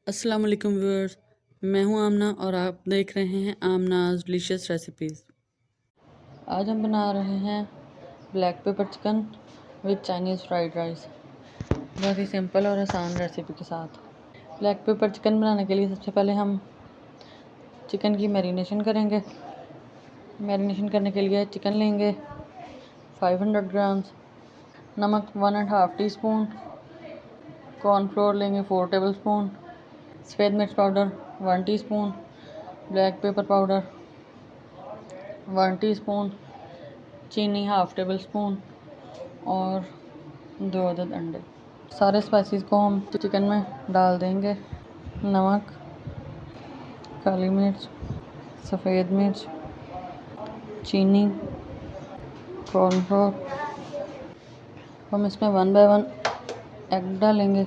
अस्सलाम वालेकुम व्यूअर्स। मैं हूं आमना और आप देख रहे हैं आमनाज डिलीशियस रेसिपीज़। आज हम बना रहे हैं black pepper chicken with Chinese fried rice, बहुत ही सिंपल और आसान रेसिपी के साथ। ब्लैक पेपर चिकन बनाने के लिए सबसे पहले हम चिकन की मैरिनेशन करेंगे। मैरिनेशन करने के लिए चिकन लेंगे 500 ग्राम्स, नमक 1.5 टीस्पून, कॉर्नफ्लोर लेंगे 4 टेबलस्पून, सफ़ेद मिर्च powder 1 teaspoon, black pepper powder 1 teaspoon, चीनी 1/2 टेबलस्पून और 2 अदद अंडे। सारे स्पाइसेस को हम चिकन में डाल देंगे। नमक, काली मिर्च, सफ़ेद मिर्च, चीनी, कॉर्नफ्लोर। हम इसमें 1 बाय 1 एग डालेंगे।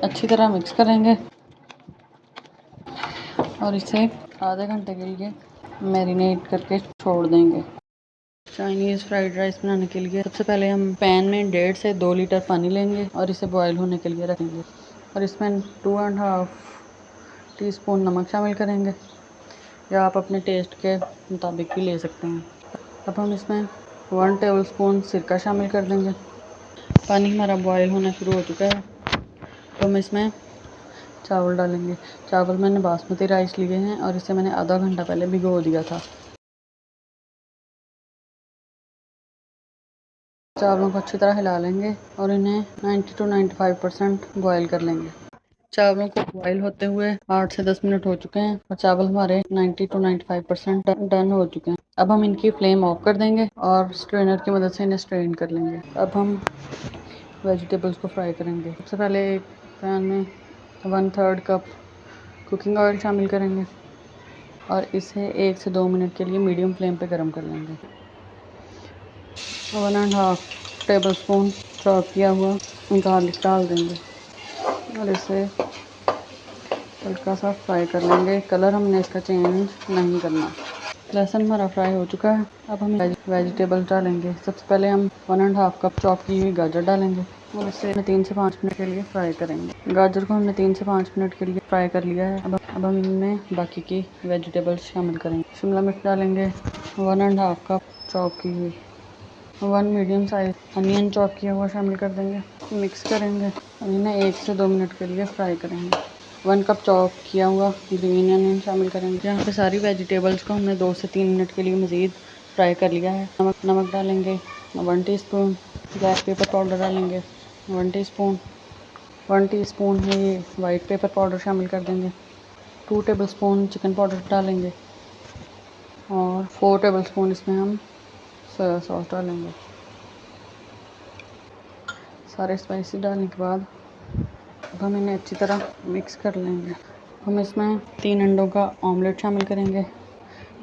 अच्छी तरह मिक्स करेंगे और इसे आधे घंटे के लिए मैरिनेट करके छोड़ देंगे। चाइनीज़ फ्राइड राइस बनाने के लिए सबसे पहले हम पैन में 1.5 से 2 लीटर पानी लेंगे और इसे बॉईल होने के लिए रखेंगे और इसमें 2.5 टीस्पून नमक शामिल करेंगे, या आप अपने टेस्ट के मुताबिक भी ले सकते हैं। अब हम इसमें 1 टेबलस्पून सिरका शामिल कर देंगे। पानी हमारा बॉईल होना शुरू हो चुका है तो हम इसमें चावल डालेंगे। चावल मैंने बासमती राइस लिए हैं और इसे मैंने आधा घंटा पहले भिगो दिया था। चावलों को अच्छी तरह हिला लेंगे और इन्हें 90 to 95% बॉईल कर लेंगे। चावलों को बॉईल होते हुए 8 से 10 मिनट हो चुके हैं और चावल हमारे 90 to 95% डन हो चुके हैं। अब हम इनकी फ्लेम ऑफ कर देंगे और स्ट्रेनर की मदद से इन्हें स्ट्रेन कर लेंगे। अब हम वेजिटेबल्स को फ्राई करेंगे। सबसे पहले एक पैन में 1/3 कप कुकिंग ऑयल शामिल करेंगे और इसे 1 से 2 मिनट के लिए मीडियम फ्लेम पे गर्म कर लेंगे। 1.5 टेबलस्पून चॉप किया हुआ गार्लिक डाल देंगे और इसे हल्का सा फ्राई कर लेंगे। कलर हमने इसका चेंज नहीं करना। लहसुन हमारा फ्राई हो चुका है। अब हम वेजिटेबल्स डालेंगे। सबसे पहले हम 1.5 कप चॉप की हुई गाजर डालेंगे और इसे 3 से 5 मिनट के लिए फ्राई करेंगे। गाजर को हमने 3 से 5 मिनट के लिए फ्राई कर लिया है। अब हम इनमें बाकी की वेजिटेबल्स शामिल करेंगे। शिमला मिर्च डालेंगे 1.5 कप चॉप की हुई, 1 मीडियम साइज अनियन चॉप किया हुआ शामिल कर देंगे। मिक्स करेंगे और इन्हें 1 से 2 मिनट के लिए फ्राई करेंगे। 1 कप चॉप किया हुआ ग्रीन अनियन शामिल करेंगे। यहाँ पे सारी वेजिटेबल्स को हमने 2 से 3 मिनट के लिए मज़ीद फ्राई कर लिया है। नमक डालेंगे 1 टीस्पून, ब्लैक पेपर पाउडर डालेंगे 1 टीस्पून, 1 टीस्पून ही वाइट पेपर पाउडर शामिल कर देंगे। 2 टेबलस्पून चिकन पाउडर डालेंगे और 4 टेबलस्पून इसमें हम सोया सॉस डालेंगे। सारे स्पाइसेस डालने के बाद अब हम इन्हें अच्छी तरह मिक्स कर लेंगे। हम इसमें 3 अंडों का ऑमलेट शामिल करेंगे।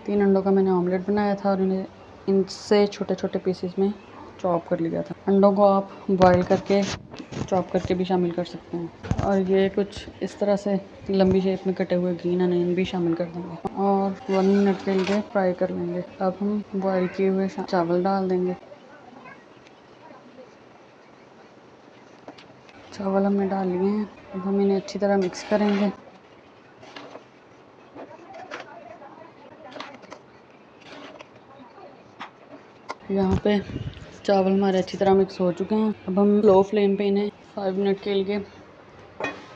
3 अंडों का मैंने ऑमलेट बनाया था और इन्हें इनसे छोटे छोटे पीसेस में चॉप कर लिया था। अंडों को आप बॉईल करके चॉप करके भी शामिल कर सकते हैं और ये कुछ इस तरह से लंबी शेप में कटे हुए ग्रीन अनियन भी शामिल कर देंगे और 1 मिनट के लिए फ्राई कर लेंगे। अब हम बॉईल किए हुए चावल डाल देंगे। चावल हमने डाल लिए हैं। अब हम इन्हें अच्छी तरह मिक्स करेंगे। यहाँ पे चावल हमारे अच्छी तरह मिक्स हो चुके हैं। अब हम लो फ्लेम पे इन्हें 5 मिनट के लिए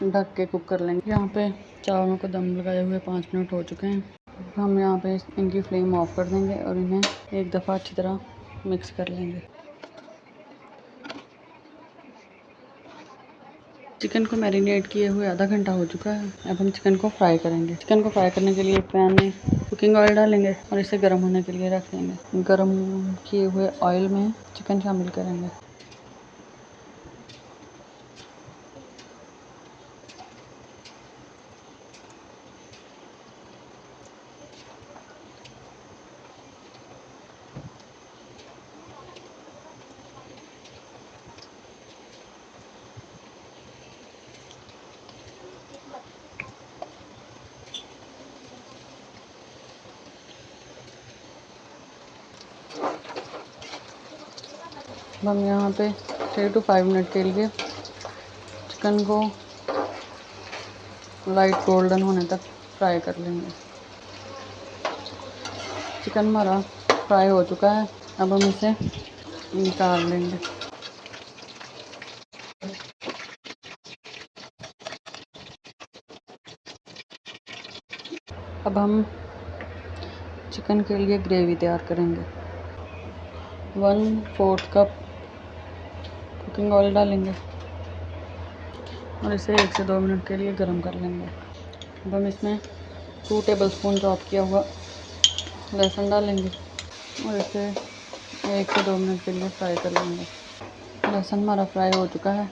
ढक के कुक कर लेंगे। यहाँ पे चावलों को दम लगाए हुए 5 मिनट हो चुके हैं। अब हम यहाँ पे इनकी फ्लेम ऑफ कर देंगे और इन्हें एक दफ़ा अच्छी तरह मिक्स कर लेंगे। चिकन को मैरिनेट किए हुए आधा घंटा हो चुका है। अब हम चिकन को फ्राई करेंगे। चिकन को फ्राई करने के लिए एक पैन में कुकिंग ऑयल डालेंगे और इसे गर्म होने के लिए रख देंगे। गर्म किए हुए ऑयल में चिकन शामिल करेंगे। अब हम यहाँ पे 3 to 5 मिनट के लिए चिकन को लाइट गोल्डन होने तक फ्राई कर लेंगे। चिकन हमारा फ्राई हो चुका है, अब हम इसे निकाल लेंगे। अब हम चिकन के लिए ग्रेवी तैयार करेंगे। 1/4 कप कुकिंग ऑयल डालेंगे और इसे 1 से 2 मिनट के लिए गर्म कर लेंगे। अब हम इसमें 2 टेबलस्पून चॉप किया हुआ लहसुन डालेंगे और इसे 1 से 2 मिनट के लिए फ्राई कर लेंगे। लहसुन हमारा फ्राई हो चुका है।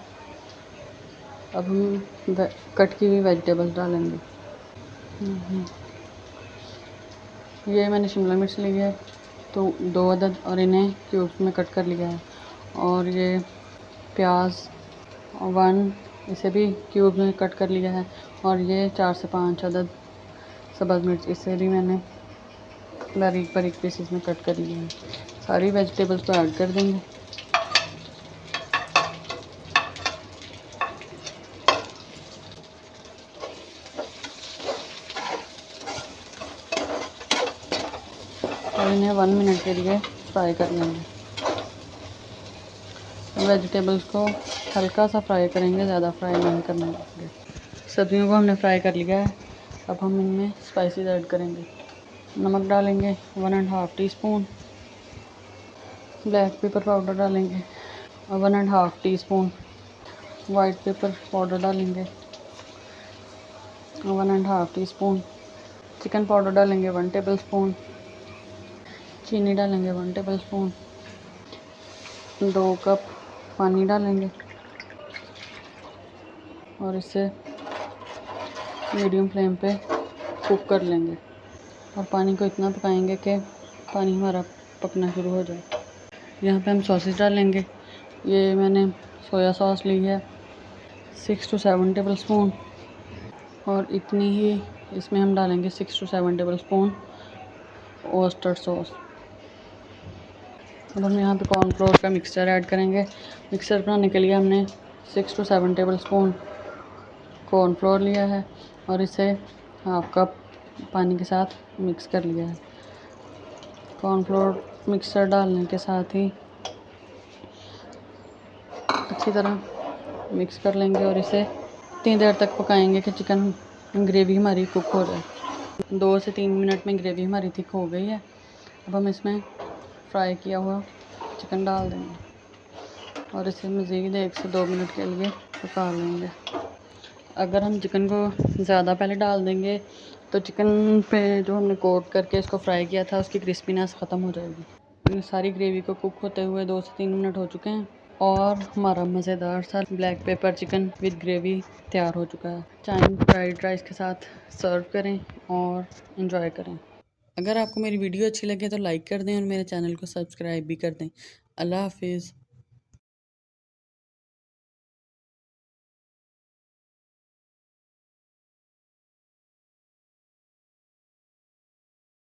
अब हम कट की हुई वेजिटेबल्स डालेंगे। ये मैंने शिमला मिर्च ली है तो 2 अदद और इन्हें क्यूब्स में कट कर लिया है। और ये प्याज 1, इसे भी क्यूब में कट कर लिया है। और ये 4 से 5 अदद सब्ज़ मिर्च, इसे भी मैंने बारीक बारीक पीसेस में कट कर लिया है। सारी वेजिटेबल्स को ऐड कर देंगे। और इन्हें 1 मिनट के लिए फ्राई कर लेंगे। वेजिटेबल्स को हल्का सा फ्राई करेंगे, ज़्यादा फ्राई नहीं करना है। सब्जियों को हमने फ्राई कर लिया है। अब हम इनमें स्पाइसेस ऐड करेंगे। नमक डालेंगे 1.5 टीस्पून, ब्लैक पेपर पाउडर डालेंगे 1.5 टीस्पून, वाइट पेपर पाउडर डालेंगे 1.5 टीस्पून, चिकन पाउडर डालेंगे 1 टेबलस्पून, चीनी डालेंगे 1 टेबलस्पून, 2 कप पानी डालेंगे और इसे मीडियम फ्लेम पे कुक कर लेंगे। और पानी को इतना पकाएंगे कि पानी हमारा पकना शुरू हो जाए। यहाँ पे हम सॉसेस डालेंगे। ये मैंने सोया सॉस ली है 6 to 7 टेबलस्पून और इतनी ही इसमें हम डालेंगे 6 to 7 टेबलस्पून ओस्टर सॉस। अब हम यहाँ पे कॉर्नफ्लोर का मिक्सचर ऐड करेंगे। मिक्सचर बनाने के लिए हमने 6 to 7 टेबलस्पून कॉर्नफ्लोर लिया है और इसे 1/2 कप पानी के साथ मिक्स कर लिया है। कॉर्नफ्लोर मिक्सचर डालने के साथ ही अच्छी तरह मिक्स कर लेंगे और इसे इतनी देर तक पकाएंगे कि चिकन ग्रेवी हमारी कुक हो जाए। 2 से 3 मिनट में ग्रेवी हमारी थिक हो गई है। अब हम इसमें फ्राई किया हुआ चिकन डाल देंगे और इसे मज़ीद 1 से 2 मिनट के लिए पका लेंगे। अगर हम चिकन को ज़्यादा पहले डाल देंगे तो चिकन पे जो हमने कोट करके इसको फ्राई किया था उसकी क्रिस्पीनेस ख़त्म हो जाएगी। सारी ग्रेवी को कुक होते हुए 2 से 3 मिनट हो चुके हैं और हमारा मज़ेदार सा black pepper chicken with gravy तैयार हो चुका है। चाहे फ्राइड राइस के साथ सर्व करें और इन्जॉय करें। अगर आपको मेरी वीडियो अच्छी लगे तो लाइक कर दें और मेरे चैनल को सब्सक्राइब भी कर दें। अल्लाह हाफिज़।